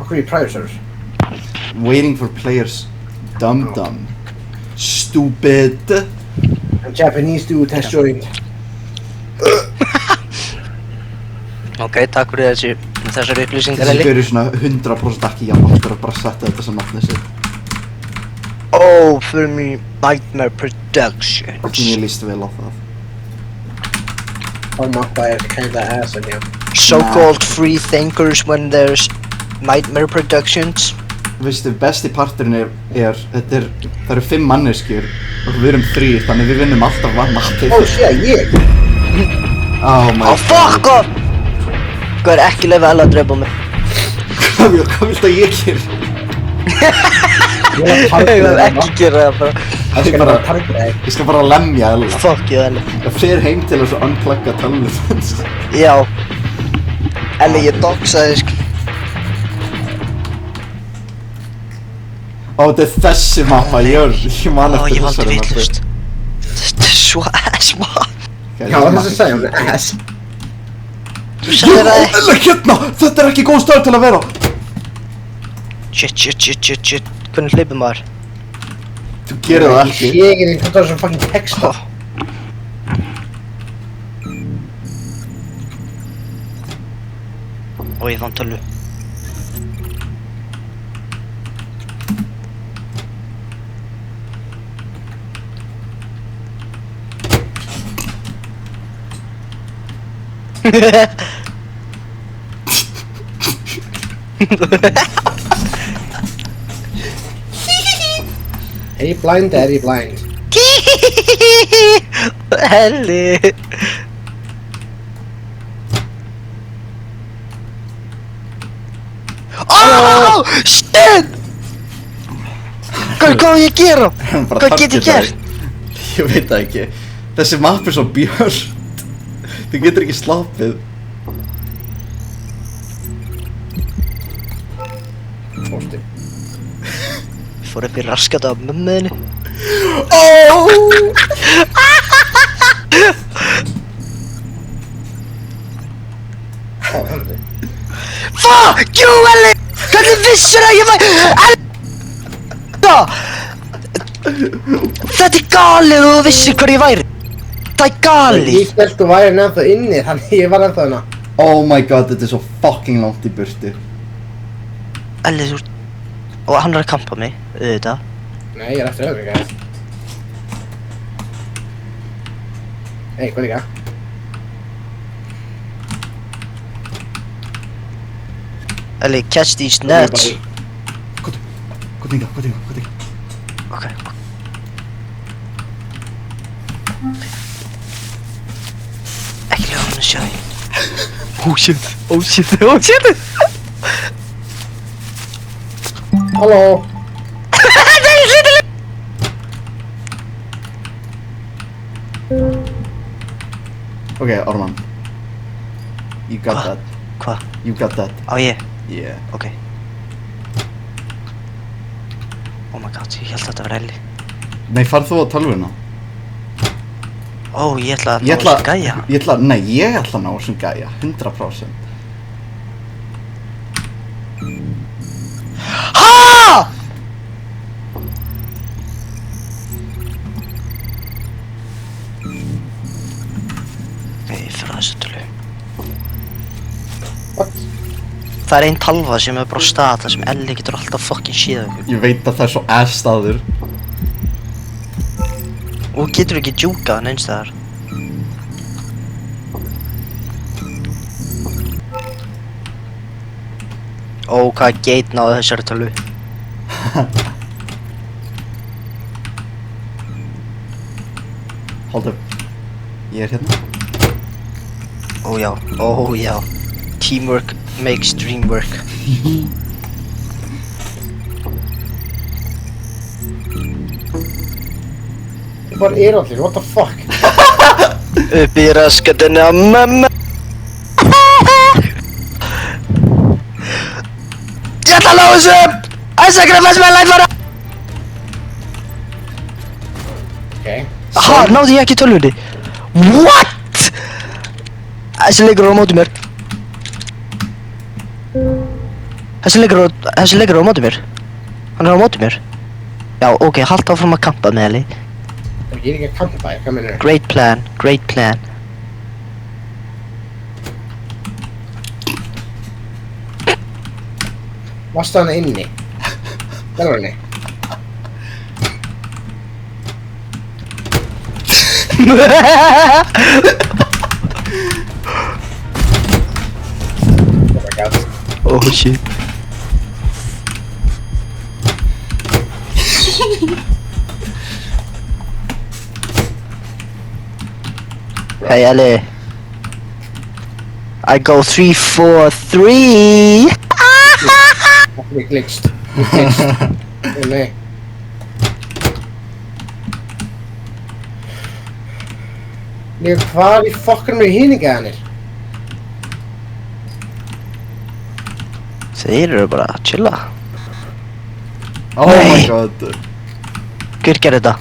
hverju præðisur? Waiting for players. Dum-dum. Stupid. A Japanese dude has joined. Ok, takk fyrir þessar upplýsingar, Þessi Elli. gaur svona 100% ekki japanskur og bara setja þetta sem nafni sig. Oh, fyrir mig Nightmare Productions. Mér líst vel á það. Oh, Mappa er kinda ass in here. So-called free thinkers when there's Nightmare Productions. Veistu, besti parturinn það eru 5 manneskjur og við erum 3, þannig við vinnum alltaf mappið. Oh shit, ég! Oh my god. Oh, fuck off! Hvað ekki leifa Ella að drepa mig? Hvað viltu að ég gera? Ég Ég ekki gera það bara. Ég skal bara lemja Ella. Fuck you, Elli. Ég fer heim til þess að unplugga tölvu þess. Já. Elli, ég doxaði, sko. Ó, þetta er þessi mappa, ég man eftir Ég valdi þessari mappu. vitlust. Þetta er svo ass, man. Já, þessi segja hún ass. Þú sagði það ekki. Ella, hérna! Þetta er ekki góð stað til að vera. Shit. Hvernig hleypur maður? Þú gerir það ekki. Ég er ekki hvað það er svo fucking texta. Ó, ég fann tölvu. Er ég blind eða er ég blind? Elli. Oh, shit! Hvað á ég að gera? Hvað get ég gert? Ég veit það ekki. Þessi mapp er svo björt. Þú getur ekki sloppið. Fórstu. Ég fór upp í raskat af mömmuðinni. Ó, heldur. Fuck you, Elli! Hvernig vissur að ég væri... Þetta er galið og þú vissir hver ég væri. Það er galið. Ég held þú væri ennþá inni, þannig ég var ennþá hérna. Oh my god, þetta er svo fucking langt í burtu. Elli, þú... Og hann er að kampa mig, auðvitað. Nei, ég er eftir öðru, gæði. Hey, hvað líka? Elli, catch these nuts. Hvað þingar? Ok. Ekki lega hann að sjá því. Oh shit. Halló? Ok, Orman. You got Hva? that. Hva? You got that. Á ég? Yeah. Ok. Oh my god, ég held að þetta var Elli. Nei, farð þú á tölvuna? Ó, ég ætla að ná þessu gæja. Ég ætla að ná þessum gæja, 100%. HA?! Nei, ég fyrir þessu tölu. What? Það er ein talva sem er bara á stað þar sem Elli getur alltaf fucking séð okkur. Ég veit að það er svo ass-staður. Og getur ekki djúkað hann einstæðar. Ó, hvað geit náðu þessari tölu. Hold up. Ég er hérna. Ó já. Teamwork makes dream work. Ég bara er allir, what the fuck? Upp í raskatinn á mömmu. Ég ætla að ná þessu upp! Æsakrafast með lætfara! Ok. Aha, náði ég ekki tölvunni? What? Þessi leikur er á móti mér. Þessi leikur á móti mér. Hann á móti mér. Já, ok, halda áfram að kampa með Eli. Ég ekki að kampa, hvað meinarðu? Great plan, great plan. Varstu hana inni? Hvað var henni? Oh my god. Oh shit. Hey Eli. I go 3, 4, 3. Ég glitst. Ó nei. Ég hvað í fokkanum er híningaðanir? Þeir eru bara að chilla. Oh my Nei. god. Hver gerir þetta?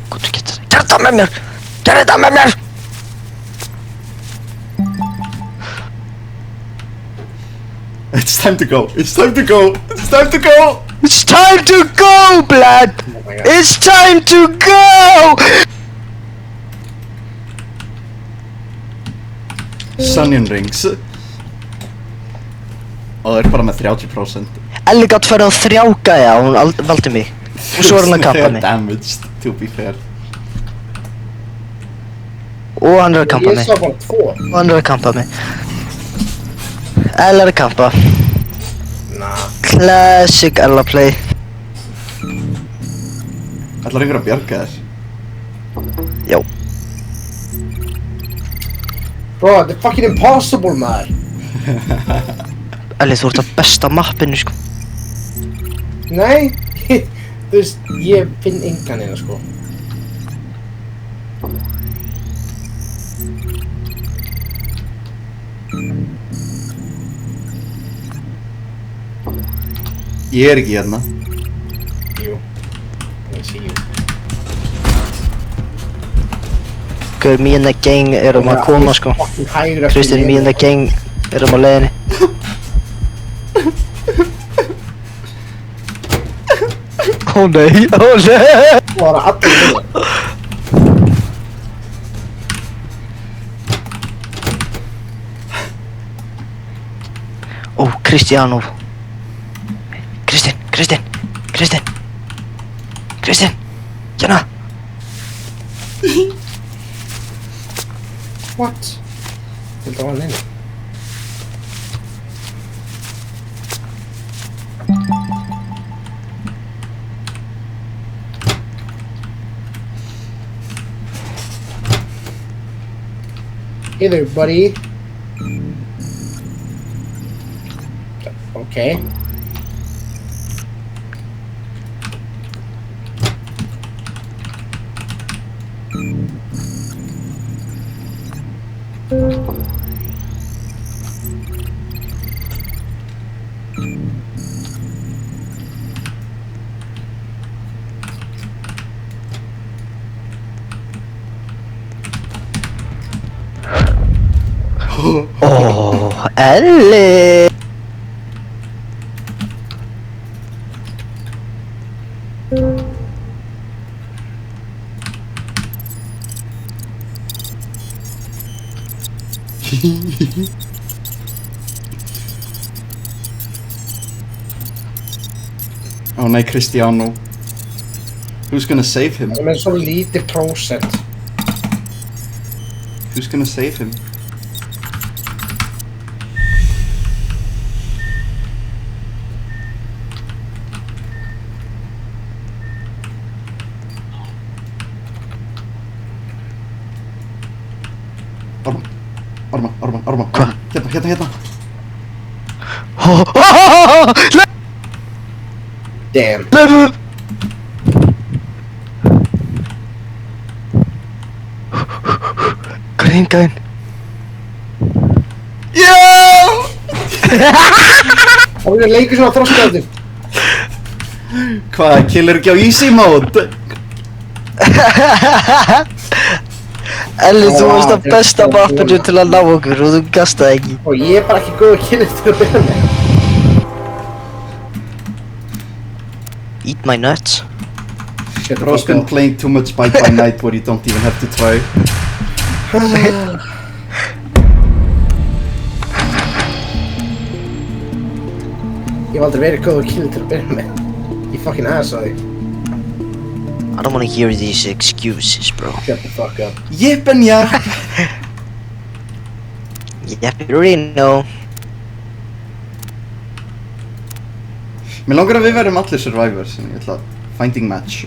Hvað þú getur þetta? Gerðu þetta með mér! Gerðu þetta með mér! It's time to go. It's time to go. It's time to go. It's time to go, blood! Oh my god. It's time to go! Sunnion rings. Og það er bara með 30%. Elli gátt fyrir á 3 gæja og hún valdi mig. Og svo er hann að kappa They're mig. damaged, to be fair. Og hann er að kampa Ég mig. sá bara 2. Og hann er að kampa mig. Ella er að kampa. Nah. Classic Ella play. Ætlar einhver að bjarga þér? Já. Bro, þetta er fucking impossible, maður. Elli, þú ert að besta mappinu, sko. Nei, þú veist, ég finn engan hérna, sko. Ég er ekki hérna. Jú. Ég sé jú. Hver, me and the gang erum að koma, sko. Fucking hægur eftir Kristinn, me and the gang erum á leiðinni. Ó nei, ó nei! Það var allir hérna. Ó, Cristiano. Kristinn! Hérna! What? Þetta var hann inni. Hey there, buddy. Okay. Ó, Elli! Oh nei, Cristiano. Who's gonna save him? Það er svo lítið prósent. Who's gonna save him? Orman. Hva? Hérna. Damn. Hvað er hingaðinn? Það er leikur svona þroskaðið. Hvað, killer ekki á easy mode? Elli, þú Vá, varst að þetta er besta svo mappinu cool. til að ná okkur og þú gast það ekki. Og ég er bara ekki góð að kynna til að byrja með. Eat my nuts. Shut the Bro's fuck been up. playing too much Bite by Night where you don't even have to try. Ég hef aldrei verið góð að kynna til að byrja með. Ég fucking ass á því. I don't wanna hear these excuses, bro. Shut the fuck up. Jip and jap! Yep, you already know. Mér langar að við verðum allir survivors en ég ætla að finding match.